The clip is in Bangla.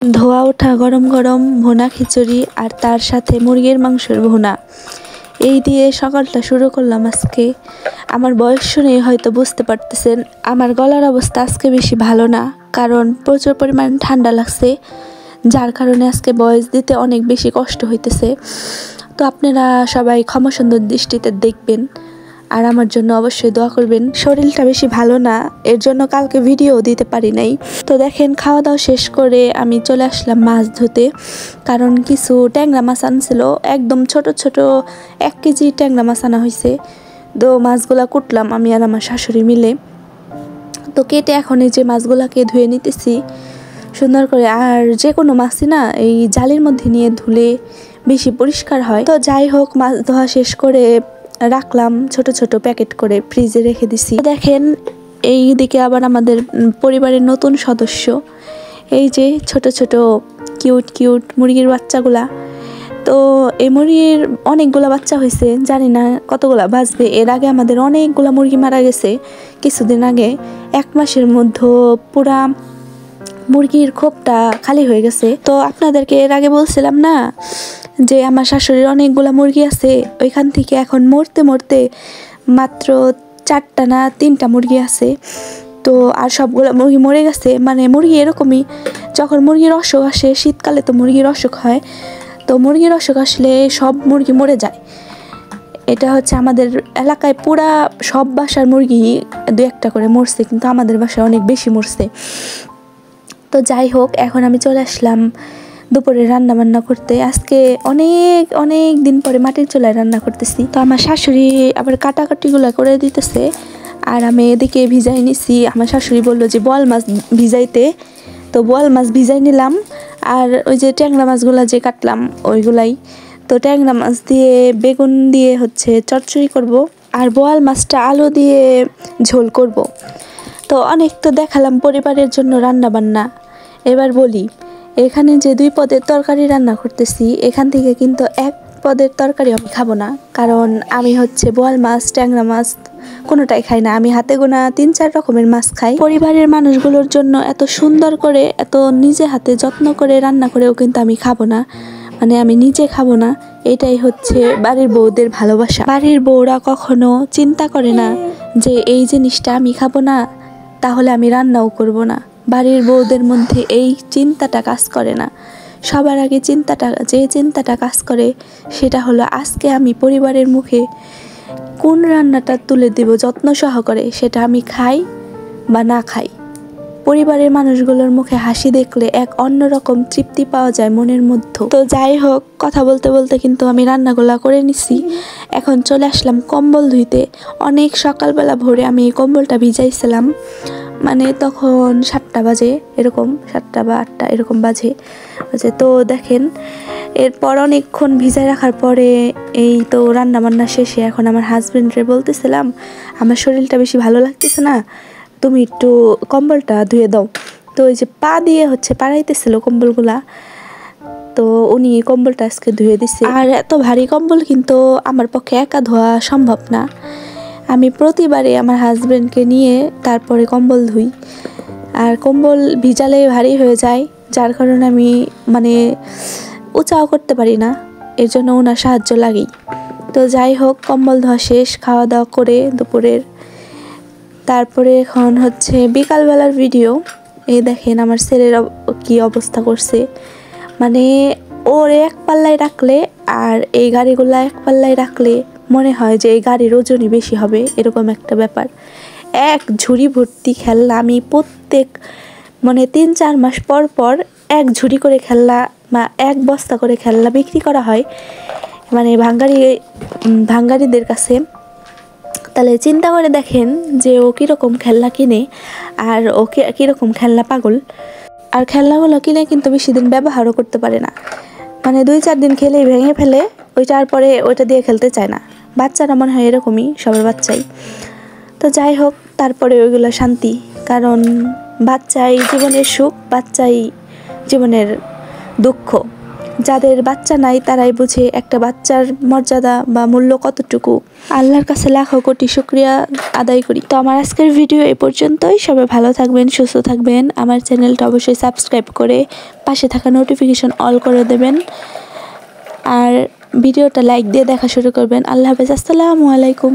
ধোয়া ওঠা গরম গরম ভুনা খিচুড়ি আর তার সাথে মুরগির মাংসের ভুনা, এই দিয়ে সকালটা শুরু করলাম আজকে। আমার বয়স শুনেই হয়তো বুঝতে পারতেছেন আমার গলার অবস্থা আজকে বেশি ভালো না, কারণ প্রচুর পরিমাণ ঠান্ডা লাগছে, যার কারণে আজকে ভয়েস দিতে অনেক বেশি কষ্ট হইতেছে। তো আপনারা সবাই ক্ষমা সুন্দর দৃষ্টিতে দেখবেন আর আমার জন্য অবশ্যই দোয়া করবেন। শরীরটা বেশি ভালো না, এর জন্য কালকে ভিডিও দিতে পারি নাই। তো দেখেন, খাওয়া দাওয়া শেষ করে আমি চলে আসলাম মাছ ধুতে, কারণ কিছু ট্যাংরা মাছ আনছিল, একদম ছোট ছোট 1 কেজি ট্যাংরা মাছ আনা হয়েছে। তো মাছগুলা কুটলাম আমি আর আমার শাশুড়ি মিলে। তো কেটে এখন এই যে মাছগুলাকে ধুয়ে নিতেছি সুন্দর করে। আর যে কোনো মাছই না এই জালের মধ্যে নিয়ে ধুলে বেশি পরিষ্কার হয়। তো যাই হোক, মাছ ধোয়া শেষ করে রাখলাম ছোট ছোট প্যাকেট করে ফ্রিজে রেখে দিছি। দেখেন, এই দিকে আবার আমাদের পরিবারের নতুন সদস্য, এই যে ছোট ছোট কিউট কিউট মুরগির বাচ্চাগুলা। তো এই মুরগির অনেকগুলা বাচ্চা হয়েছে, জানি না কতগুলা বাঁচবে। এর আগে আমাদের অনেকগুলা মুরগি মারা গেছে কিছুদিন আগে, 1 মাসের মধ্যে পুরা মুরগির খোপটা খালি হয়ে গেছে। তো আপনাদেরকে এর আগে বলছিলাম না যে আমার শাশুড়ির অনেকগুলা মুরগি আছে, ওইখান থেকে এখন মরতে মরতে মাত্র 4টা না 3টা মুরগি আছে। তো আর সবগুলো মুরগি মরে গেছে। মানে মুরগি এরকমই, যখন মুরগির অসুখ আসে, শীতকালে তো মুরগির অসুখ হয়, তো মুরগির অসুখ আসলে সব মুরগি মরে যায়। এটা হচ্ছে আমাদের এলাকায় পুরা সব বাসার মুরগি 2-1টা করে মরছে, কিন্তু আমাদের বাসায় অনেক বেশি মরছে। তো যাই হোক, এখন আমি চলে আসলাম দুপুরে রান্না বান্না করতে। আজকে অনেক অনেক দিন পরে মাটির চুলায় রান্না করতেছি। তো আমার শাশুড়ি আবার কাটাকাটিগুলো করে দিতেছে, আর আমি এদিকে ভিজাই নিছি। আমার শাশুড়ি বললো যে বোয়াল মাছ ভিজাইতে, তো বোয়াল মাছ ভিজাই নিলাম। আর ওই যে ট্যাংরা মাছগুলো যে কাটলাম ওইগুলাই, তো ট্যাংরা মাছ দিয়ে বেগুন দিয়ে হচ্ছে চচ্চড়ি করব, আর বোয়াল মাছটা আলু দিয়ে ঝোল করব। তো অনেক তো দেখালাম পরিবারের জন্য রান্না বান্না। এবার বলি, এখানে যে 2 পদের তরকারি রান্না করতেছি, এখান থেকে কিন্তু 1 পদের তরকারি আমি খাবো না, কারণ আমি হচ্ছে বোয়াল মাছ ট্যাংরা মাছ কোনোটাই খাই না। আমি হাতে গোনা 3-4 রকমের মাছ খাই। পরিবারের মানুষগুলোর জন্য এত সুন্দর করে, এত নিজে হাতে যত্ন করে রান্না করেও কিন্তু আমি খাবো না, মানে আমি নিজে খাবো না। এটাই হচ্ছে বাড়ির বউদের ভালোবাসা। বাড়ির বউরা কখনো চিন্তা করে না যে এই জিনিসটা আমি খাবো না, তাহলে আমি রান্নাও করব না। বাড়ির বউদের মধ্যে এই চিন্তাটা কাজ করে না। সবার আগে যে চিন্তাটা কাজ করে সেটা হলো, আজকে আমি পরিবারের মুখে কোন রান্নাটা তুলে দেব যত্ন সহকারে, সেটা আমি খাই বা না খাই। পরিবারের মানুষগুলোর মুখে হাসি দেখলে এক অন্যরকম তৃপ্তি পাওয়া যায় মনের মধ্যে। তো যাই হোক, কথা বলতে বলতে কিন্তু আমি রান্নাগুলা করে নিছি। এখন চলে আসলাম কম্বল ধুইতে। অনেক সকালবেলা ভোরে আমি এই কম্বলটা ভিজাইছিলাম, মানে তখন 7টা বাজে, এরকম 7টা বা 8টা এরকম বাজে। তো দেখেন, এরপর অনেকক্ষণ ভিজাই রাখার পরে এই তো রান্না বান্না শেষে এখন আমার হাজবেন্ডরে বলতেছিলাম, আমার শরীরটা বেশি ভালো লাগতেছে না, তুমি একটু কম্বলটা ধুয়ে দাও। তো ওই যে পা দিয়ে হচ্ছে পাড়াইতেছিল কম্বলগুলা, তো উনি কম্বলটা আজকে ধুয়ে দিছে। আর এত ভারী কম্বল কিন্তু আমার পক্ষে একা ধোয়া সম্ভব না। আমি প্রতিবারে আমার হাজবেন্ডকে নিয়ে তারপরে কম্বল ধুই, আর কম্বল ভিজালে ভারী হয়ে যায়, যার কারণে আমি মানে উঁচাও করতে পারি না, এর জন্য ওনার সাহায্য লাগেই। তো যাই হোক, কম্বল ধোয়া শেষ, খাওয়া দাওয়া করে দুপুরের, তারপরে এখন হচ্ছে বিকালবেলার ভিডিও। এই দেখেন আমার ছেলের কি অবস্থা করছে, মানে ওর 1 পাল্লায় রাখলে আর এই গাড়িগুলা 1 পাল্লায় রাখলে মনে হয় যে এই গাড়ির ওজনই বেশি হবে, এরকম একটা ব্যাপার। 1 ঝুড়ি ভর্তি খেলনা, আমি প্রত্যেক মানে 3-4 মাস পর পর 1 ঝুড়ি করে খেলনা বা 1 বস্তা করে খেলনা বিক্রি করা হয়, মানে ভাঙ্গারিদের কাছে। তাহলে চিন্তা করে দেখেন যে ও কীরকম খেলনা কিনে, আর ও কীরকম খেলনা পাগল। আর খেলনাগুলো কিনে কিন্তু বেশি দিন ব্যবহারও করতে পারে না, মানে 2-4 দিন খেলেই ভেঙে ফেলে, ওইটার পরে ওইটা দিয়ে খেলতে চায় না। বাচ্চারা মনে হয় এরকমই, সবার বাচ্চাই। তো যাই হোক, তারপরে ওইগুলো শান্তি, কারণ বাচ্চাই জীবনের সুখ, বাচ্চাই জীবনের দুঃখ। যাদের বাচ্চা নাই তারাই বুঝে একটা বাচ্চার মর্যাদা বা মূল্য কতটুকু। আল্লাহর কাছে লাখো কোটি শুকরিয়া আদায় করি। তো আমার আজকের ভিডিও এই পর্যন্তই। সবাই ভালো থাকবেন, সুস্থ থাকবেন। আমার চ্যানেলটা অবশ্যই সাবস্ক্রাইব করে পাশে থাকা নোটিফিকেশন অল করে দেবেন আর ভিডিওটা লাইক দিয়ে দেখা শুরু করবেন। আল্লাহ হাফেজ, আসসালামু আলাইকুম।